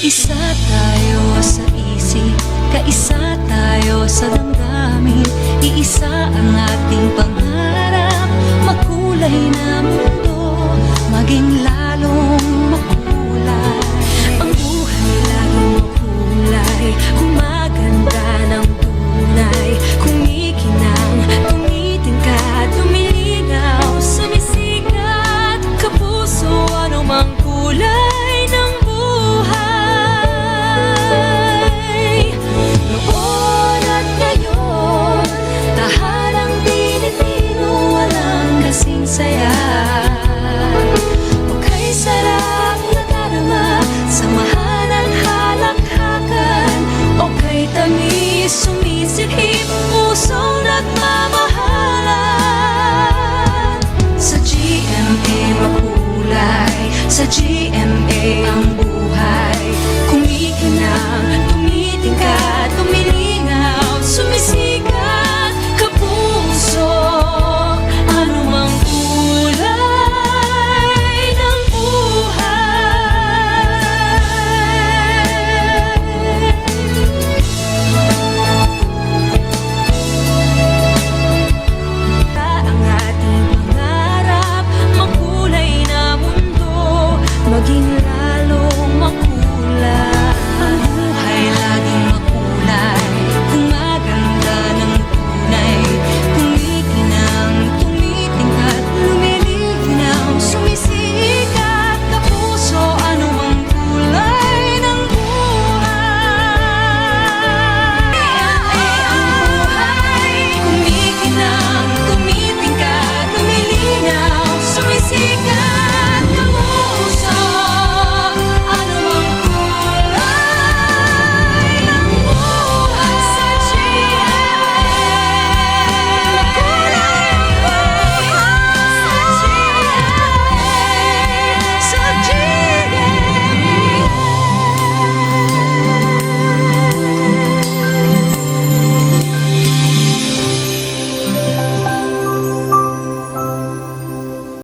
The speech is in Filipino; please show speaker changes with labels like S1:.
S1: Isa tayo sa isip, kaisa tayo sa damdamin. Iisa ang ating pangarap, makulay na mundo, maging lalong makulay. Ang buhay laging makulay, gumaganda ng tunay. Kumikinang, tumitingkad, lumilinaw, sumisikat, kapuso, anumang kulay ng buhay. Noon at ngayon, tahanang Pilipino, walang kasing saya. Okay, sarap nadarama, samahan ang halakhakan. Okay, tamis, sumisikip, pusong nagmamahalan. Sa GMA makulay, sa GMA